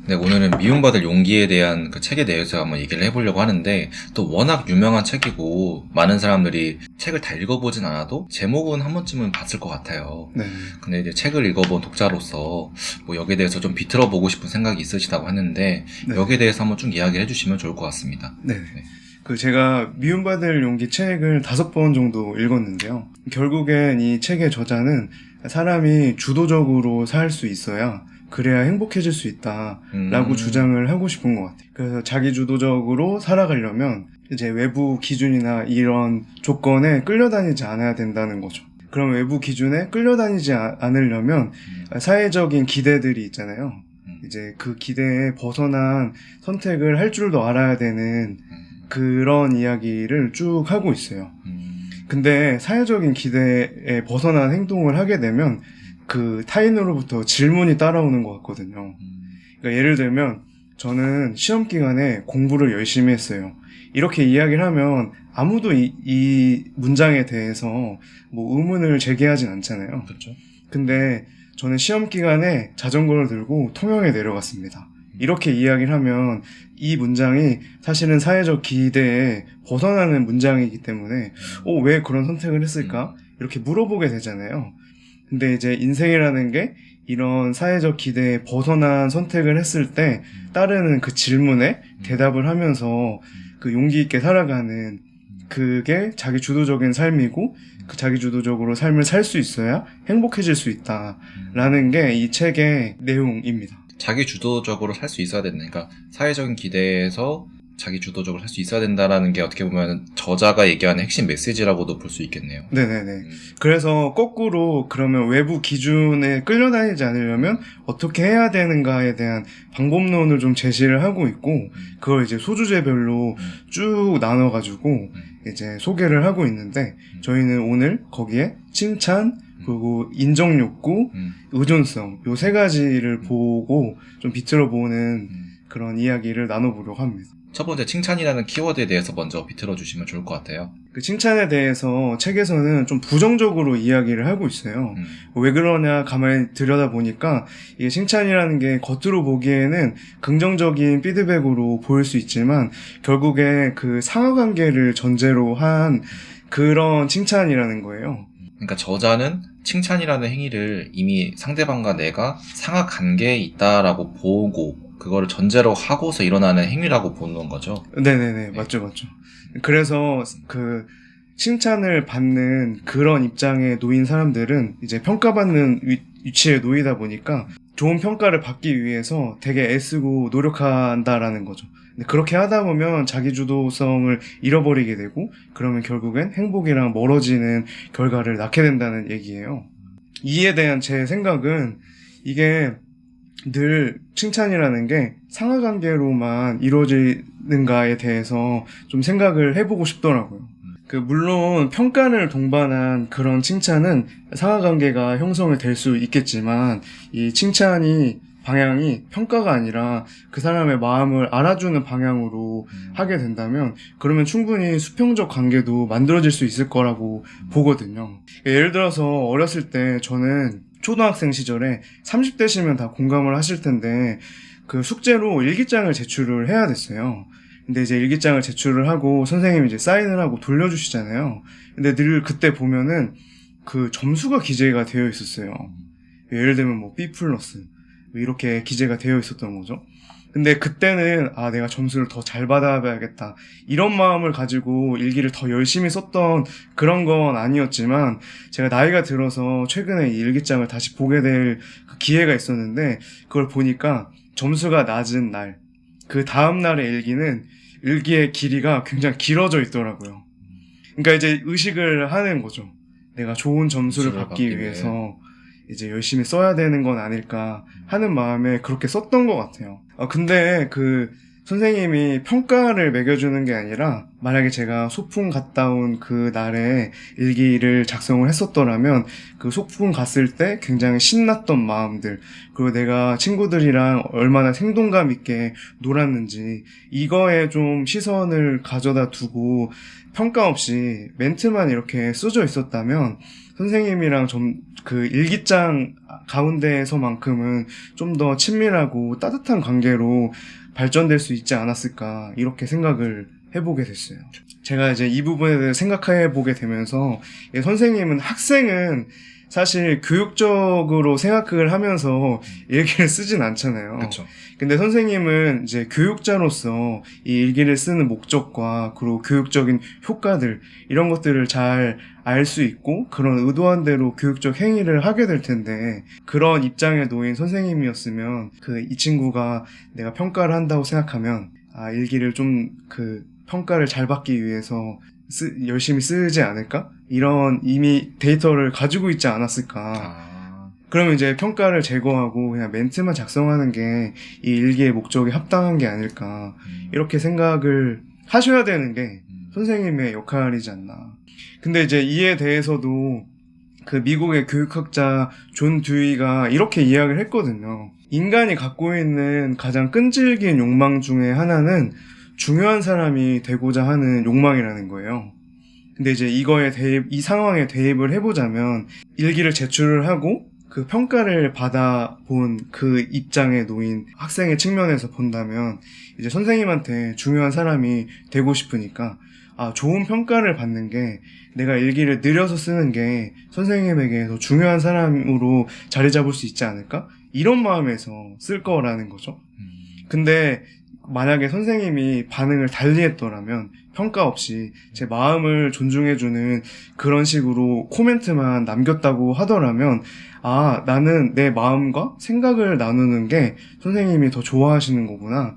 네, 오늘은 미움받을 용기에 대한 그 책에 대해서 한번 얘기를 해보려고 하는데, 또 워낙 유명한 책이고 많은 사람들이 책을 다 읽어보진 않아도 제목은 한 번쯤은 봤을 것 같아요. 네. 근데 이제 책을 읽어본 독자로서 뭐 여기에 대해서 좀 비틀어 보고 싶은 생각이 있으시다고 했는데, 네. 여기에 대해서 한번 쭉 이야기를 해주시면 좋을 것 같습니다. 네. 제가 미움받을 용기 책을 5번 정도 읽었는데요. 결국엔 이 책의 저자는 사람이 주도적으로 살 수 있어야 그래야 행복해질 수 있다라고 주장을 하고 싶은 것 같아요. 그래서 자기 주도적으로 살아가려면 이제 외부 기준이나 이런 조건에 끌려다니지 않아야 된다는 거죠. 그럼 외부 기준에 끌려다니지 않으려면 사회적인 기대들이 있잖아요. 이제 그 기대에 벗어난 선택을 할 줄도 알아야 되는 그런 이야기를 쭉 하고 있어요. 근데 사회적인 기대에 벗어난 행동을 하게 되면 그 타인으로부터 질문이 따라오는 것 같거든요. 그러니까 예를 들면 저는 시험 기간에 공부를 열심히 했어요. 이렇게 이야기를 하면 아무도 이 문장에 대해서 뭐 의문을 제기하진 않잖아요. 그렇죠. 근데 저는 시험 기간에 자전거를 들고 통영에 내려갔습니다. 이렇게 이야기를 하면 이 문장이 사실은 사회적 기대에 벗어나는 문장이기 때문에 왜 그런 선택을 했을까? 이렇게 물어보게 되잖아요. 근데 이제 인생이라는 게 이런 사회적 기대에 벗어난 선택을 했을 때 따르는 그 질문에 대답을 하면서 그 용기 있게 살아가는 그게 자기 주도적인 삶이고 그 자기 주도적으로 삶을 살 수 있어야 행복해질 수 있다라는 게 이 책의 내용입니다. 자기 주도적으로 살 수 있어야 된다. 그러니까 사회적인 기대에서 자기 주도적으로 살 수 있어야 된다라는 게 어떻게 보면 저자가 얘기하는 핵심 메시지라고도 볼 수 있겠네요. 네네네. 그래서 거꾸로 그러면 외부 기준에 끌려다니지 않으려면 어떻게 해야 되는가에 대한 방법론을 좀 제시를 하고 있고 그걸 이제 소주제별로 쭉 나눠가지고 이제 소개를 하고 있는데 저희는 오늘 거기에 칭찬 그리고 인정욕구, 의존성 요 3가지를 보고 좀 비틀어 보는 그런 이야기를 나눠보려고 합니다. 첫 번째 칭찬이라는 키워드에 대해서 먼저 비틀어 주시면 좋을 것 같아요. 그 칭찬에 대해서 책에서는 좀 부정적으로 이야기를 하고 있어요. 왜 그러냐 가만히 들여다보니까 이게 칭찬이라는 게 겉으로 보기에는 긍정적인 피드백으로 보일 수 있지만 결국에 그 상하관계를 전제로 한 그런 칭찬이라는 거예요. 그러니까 저자는 칭찬이라는 행위를 이미 상대방과 내가 상하관계에 있다라고 보고 그거를 전제로 하고서 일어나는 행위라고 보는 거죠. 네네네. 맞죠. 그래서 그 칭찬을 받는 그런 입장에 놓인 사람들은 이제 평가받는 위치에 놓이다 보니까 좋은 평가를 받기 위해서 되게 애쓰고 노력한다라는 거죠. 근데 그렇게 하다 보면 자기 주도성을 잃어버리게 되고 그러면 결국엔 행복이랑 멀어지는 결과를 낳게 된다는 얘기예요. 이에 대한 제 생각은 이게 늘 칭찬이라는 게 상하관계로만 이루어지는가에 대해서 좀 생각을 해보고 싶더라고요. 물론 평가를 동반한 그런 칭찬은 상하관계가 형성이 될 수 있겠지만 이 칭찬이 방향이 평가가 아니라 그 사람의 마음을 알아주는 방향으로 하게 된다면 그러면 충분히 수평적 관계도 만들어질 수 있을 거라고 보거든요. 예를 들어서 어렸을 때 저는 초등학생 시절에 30대시면 다 공감을 하실 텐데 그 숙제로 일기장을 제출을 해야 됐어요. 근데 이제 일기장을 제출을 하고 선생님이 이제 사인을 하고 돌려주시잖아요. 근데 늘 그때 보면은 그 점수가 기재가 되어 있었어요. 예를 들면 뭐 B+, 이렇게 기재가 되어 있었던 거죠. 근데 그때는 내가 점수를 더 잘 받아봐야겠다 이런 마음을 가지고 일기를 더 열심히 썼던 그런 건 아니었지만 제가 나이가 들어서 최근에 이 일기장을 다시 보게 될 기회가 있었는데 그걸 보니까 점수가 낮은 날 그 다음 날의 일기는 일기의 길이가 굉장히 길어져 있더라고요. 그러니까 이제 의식을 하는 거죠. 내가 좋은 점수를 받기 위해서 이제 열심히 써야 되는 건 아닐까 하는 마음에 그렇게 썼던 것 같아요. 근데 그 선생님이 평가를 매겨주는 게 아니라 만약에 제가 소풍 갔다 온 그 날에 일기를 작성을 했었더라면 그 소풍 갔을 때 굉장히 신났던 마음들 그리고 내가 친구들이랑 얼마나 생동감 있게 놀았는지 이거에 좀 시선을 가져다 두고 평가 없이 멘트만 이렇게 써져 있었다면 선생님이랑 그 일기장 가운데에서만큼은 좀 더 친밀하고 따뜻한 관계로 발전될 수 있지 않았을까 이렇게 생각을 해보게 됐어요. 제가 이제 이 부분에 대해 생각해보게 되면서 선생님은 학생은 사실 교육적으로 생각을 하면서 일기를 쓰진 않잖아요. 그렇죠. 근데 선생님은 이제 교육자로서 이 일기를 쓰는 목적과 그리고 교육적인 효과들 이런 것들을 잘 알 수 있고 그런 의도한 대로 교육적 행위를 하게 될 텐데 그런 입장에 놓인 선생님이었으면 이 친구가 내가 평가를 한다고 생각하면 일기를 좀 평가를 잘 받기 위해서 열심히 쓰지 않을까? 이런 이미 데이터를 가지고 있지 않았을까? 그러면 이제 평가를 제거하고 그냥 멘트만 작성하는 게 이 일기의 목적에 합당한 게 아닐까? 이렇게 생각을 하셔야 되는 게 선생님의 역할이지 않나. 근데 이제 이에 대해서도 미국의 교육학자 존 듀이가 이렇게 이야기를 했거든요. 인간이 갖고 있는 가장 끈질긴 욕망 중에 하나는 중요한 사람이 되고자 하는 욕망이라는 거예요. 근데 이제 이 상황에 대입을 해보자면 일기를 제출을 하고 그 평가를 받아본 그 입장에 놓인 학생의 측면에서 본다면 이제 선생님한테 중요한 사람이 되고 싶으니까 좋은 평가를 받는 게 내가 일기를 느려서 쓰는 게 선생님에게 더 중요한 사람으로 자리 잡을 수 있지 않을까? 이런 마음에서 쓸 거라는 거죠. 근데 만약에 선생님이 반응을 달리 했더라면 평가 없이 제 마음을 존중해주는 그런 식으로 코멘트만 남겼다고 하더라면 나는 내 마음과 생각을 나누는 게 선생님이 더 좋아하시는 거구나.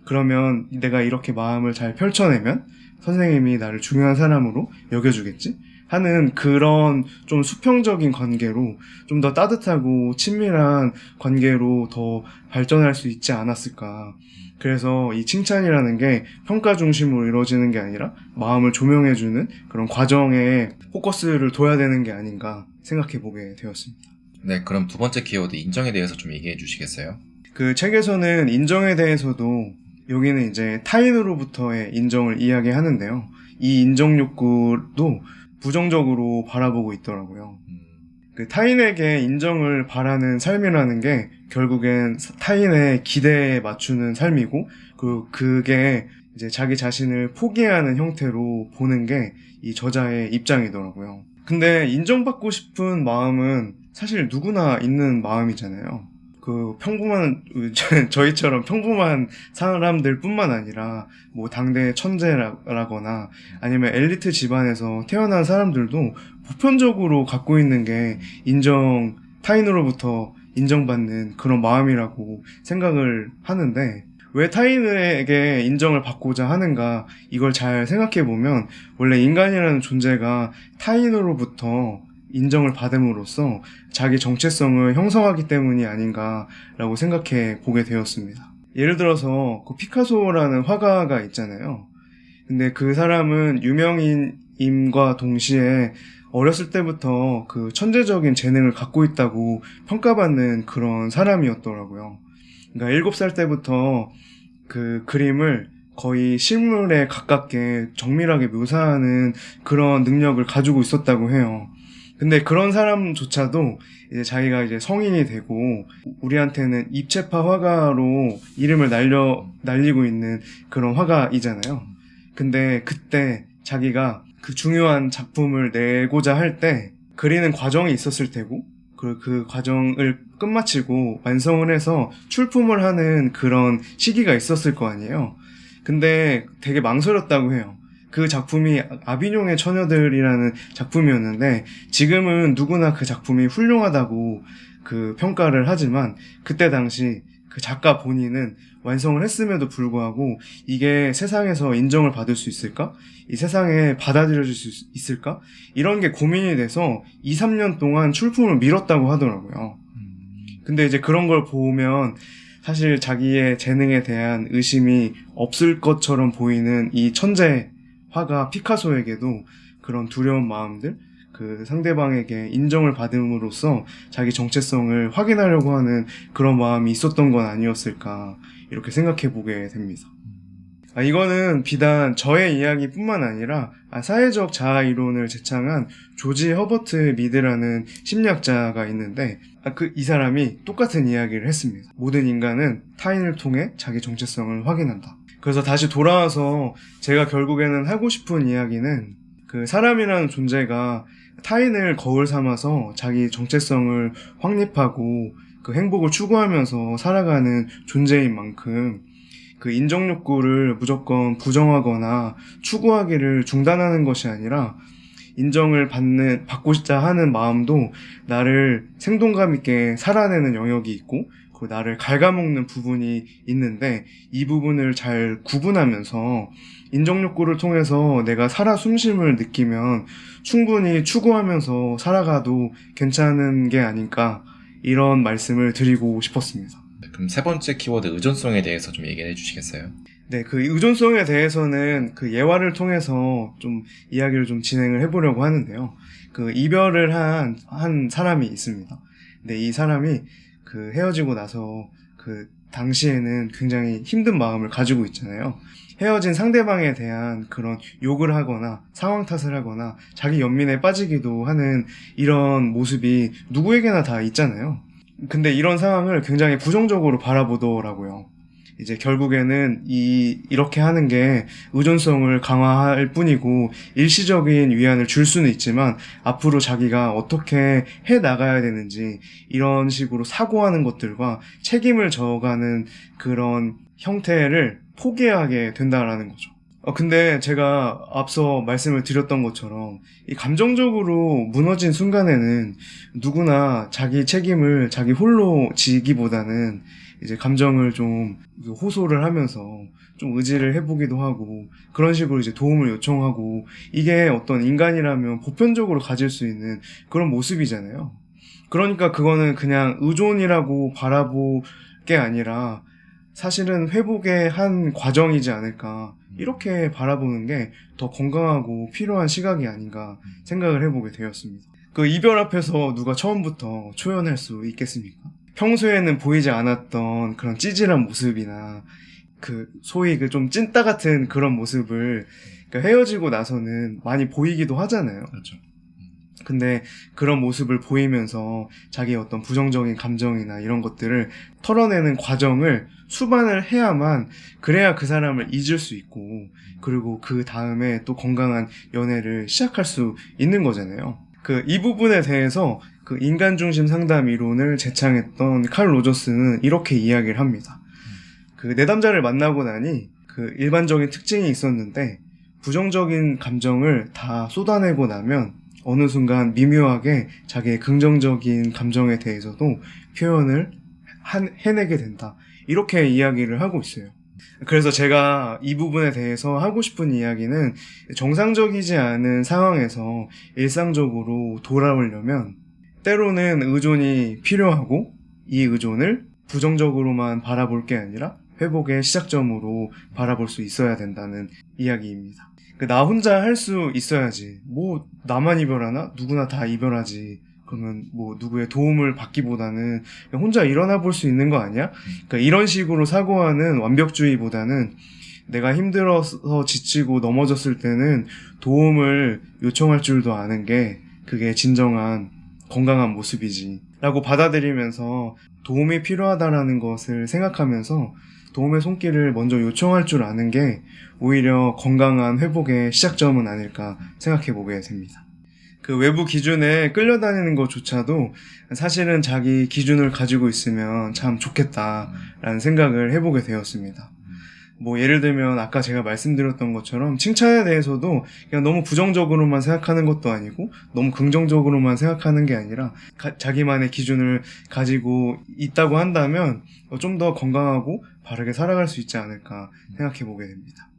그러면 내가 이렇게 마음을 잘 펼쳐내면 선생님이 나를 중요한 사람으로 여겨주겠지? 하는 그런 좀 수평적인 관계로 좀 더 따뜻하고 친밀한 관계로 더 발전할 수 있지 않았을까. 그래서 이 칭찬이라는 게 평가 중심으로 이루어지는 게 아니라 마음을 조명해주는 그런 과정에 포커스를 둬야 되는 게 아닌가 생각해 보게 되었습니다. 네, 그럼 두 번째 키워드 인정에 대해서 좀 얘기해 주시겠어요? 그 책에서는 인정에 대해서도 여기는 이제 타인으로부터의 인정을 이야기하는데요. 이 인정 욕구도 부정적으로 바라보고 있더라고요. 타인에게 인정을 바라는 삶이라는 게 결국엔 타인의 기대에 맞추는 삶이고 그게 이제 자기 자신을 포기하는 형태로 보는 게 이 저자의 입장이더라고요. 근데 인정받고 싶은 마음은 사실 누구나 있는 마음이잖아요. 평범한 저희처럼 평범한 사람들 뿐만 아니라 당대 천재라거나 아니면 엘리트 집안에서 태어난 사람들도 보편적으로 갖고 있는 게 타인으로부터 인정받는 그런 마음이라고 생각을 하는데 왜 타인에게 인정을 받고자 하는가 이걸 잘 생각해 보면 원래 인간이라는 존재가 타인으로부터 인정을 받음으로써 자기 정체성을 형성하기 때문이 아닌가라고 생각해 보게 되었습니다. 예를 들어서 피카소라는 화가가 있잖아요. 근데 그 사람은 유명인임과 동시에 어렸을 때부터 천재적인 재능을 갖고 있다고 평가받는 그런 사람이었더라고요. 그러니까 7살 때부터 그림을 거의 실물에 가깝게 정밀하게 묘사하는 그런 능력을 가지고 있었다고 해요. 근데 그런 사람조차도 이제 자기가 이제 성인이 되고 우리한테는 입체파 화가로 이름을 날리고 있는 그런 화가이잖아요. 근데 그때 자기가 중요한 작품을 내고자 할 때 그리는 과정이 있었을 테고 그 과정을 끝마치고 완성을 해서 출품을 하는 그런 시기가 있었을 거 아니에요. 근데 되게 망설였다고 해요. 그 작품이 아비뇽의 처녀들이라는 작품이었는데 지금은 누구나 그 작품이 훌륭하다고 평가를 하지만 그때 당시 그 작가 본인은 완성을 했음에도 불구하고 이게 세상에서 인정을 받을 수 있을까? 이 세상에 받아들여질 수 있을까? 이런 게 고민이 돼서 2, 3년 동안 출품을 미뤘다고 하더라고요. 근데 이제 그런 걸 보면 사실 자기의 재능에 대한 의심이 없을 것처럼 보이는 이 천재 화가 피카소에게도 그런 두려운 마음들, 상대방에게 인정을 받음으로써 자기 정체성을 확인하려고 하는 그런 마음이 있었던 건 아니었을까 이렇게 생각해 보게 됩니다. 이거는 비단 저의 이야기뿐만 아니라 사회적 자아 이론을 제창한 조지 허버트 미드라는 심리학자가 있는데 이 사람이 똑같은 이야기를 했습니다. 모든 인간은 타인을 통해 자기 정체성을 확인한다. 그래서 다시 돌아와서 제가 결국에는 하고 싶은 이야기는 그 사람이라는 존재가 타인을 거울 삼아서 자기 정체성을 확립하고 그 행복을 추구하면서 살아가는 존재인 만큼 그 인정 욕구를 무조건 부정하거나 추구하기를 중단하는 것이 아니라 인정을 받고자 하는 마음도 나를 생동감 있게 살아내는 영역이 있고 그 나를 갉아먹는 부분이 있는데 이 부분을 잘 구분하면서 인정 욕구를 통해서 내가 살아 숨쉼을 느끼면 충분히 추구하면서 살아가도 괜찮은 게 아닐까 이런 말씀을 드리고 싶었습니다. 그럼 세 번째 키워드 의존성에 대해서 좀 얘기해 주시겠어요? 네, 그 의존성에 대해서는 그 예화를 통해서 좀 이야기를 좀 진행을 해보려고 하는데요. 그 이별을 한 사람이 있습니다. 근데 이 사람이 그 헤어지고 나서 그 당시에는 굉장히 힘든 마음을 가지고 있잖아요. 헤어진 상대방에 대한 그런 욕을 하거나 상황 탓을 하거나 자기 연민에 빠지기도 하는 이런 모습이 누구에게나 다 있잖아요. 근데 이런 상황을 굉장히 부정적으로 바라보더라고요. 이제 결국에는 이렇게 하는 게 의존성을 강화할 뿐이고 일시적인 위안을 줄 수는 있지만 앞으로 자기가 어떻게 해 나가야 되는지 이런 식으로 사고하는 것들과 책임을 져가는 그런 형태를 포기하게 된다라는 거죠. 근데 제가 앞서 말씀을 드렸던 것처럼 이 감정적으로 무너진 순간에는 누구나 자기 책임을 자기 홀로 지기보다는 이제 감정을 좀 호소를 하면서 좀 의지를 해보기도 하고 그런 식으로 이제 도움을 요청하고 이게 어떤 인간이라면 보편적으로 가질 수 있는 그런 모습이잖아요. 그러니까 그거는 그냥 의존이라고 바라볼 게 아니라 사실은 회복의 한 과정이지 않을까 이렇게 바라보는 게 더 건강하고 필요한 시각이 아닌가 생각을 해보게 되었습니다. 그 이별 앞에서 누가 처음부터 초연할 수 있겠습니까? 평소에는 보이지 않았던 그런 찌질한 모습이나 그 소위 그 좀 찐따 같은 그런 모습을 그러니까 헤어지고 나서는 많이 보이기도 하잖아요. 그렇죠. 근데 그런 모습을 보이면서 자기의 어떤 부정적인 감정이나 이런 것들을 털어내는 과정을 수반을 해야만 그래야 그 사람을 잊을 수 있고 그리고 그 다음에 또 건강한 연애를 시작할 수 있는 거잖아요. 이 부분에 대해서 그 인간중심 상담 이론을 제창했던 칼 로저스는 이렇게 이야기를 합니다. 그 내담자를 만나고 나니 그 일반적인 특징이 있었는데 부정적인 감정을 다 쏟아내고 나면 어느 순간 미묘하게 자기의 긍정적인 감정에 대해서도 표현을 해내게 된다. 이렇게 이야기를 하고 있어요. 그래서 제가 이 부분에 대해서 하고 싶은 이야기는 정상적이지 않은 상황에서 일상적으로 돌아오려면 때로는 의존이 필요하고 이 의존을 부정적으로만 바라볼 게 아니라 회복의 시작점으로 바라볼 수 있어야 된다는 이야기입니다. 나 혼자 할 수 있어야지. 뭐 나만 이별하나? 누구나 다 이별하지. 그러면 뭐 누구의 도움을 받기보다는 그냥 혼자 일어나 볼 수 있는 거 아니야? 그러니까 이런 식으로 사고하는 완벽주의보다는 내가 힘들어서 지치고 넘어졌을 때는 도움을 요청할 줄도 아는 게 그게 진정한 건강한 모습이지 라고 받아들이면서 도움이 필요하다라는 것을 생각하면서 도움의 손길을 먼저 요청할 줄 아는 게 오히려 건강한 회복의 시작점은 아닐까 생각해 보게 됩니다. 그 외부 기준에 끌려다니는 것조차도 사실은 자기 기준을 가지고 있으면 참 좋겠다라는 생각을 해보게 되었습니다. 뭐 예를 들면 아까 제가 말씀드렸던 것처럼 칭찬에 대해서도 그냥 너무 부정적으로만 생각하는 것도 아니고 너무 긍정적으로만 생각하는 게 아니라 자기만의 기준을 가지고 있다고 한다면 좀 더 건강하고 바르게 살아갈 수 있지 않을까 생각해 보게 됩니다.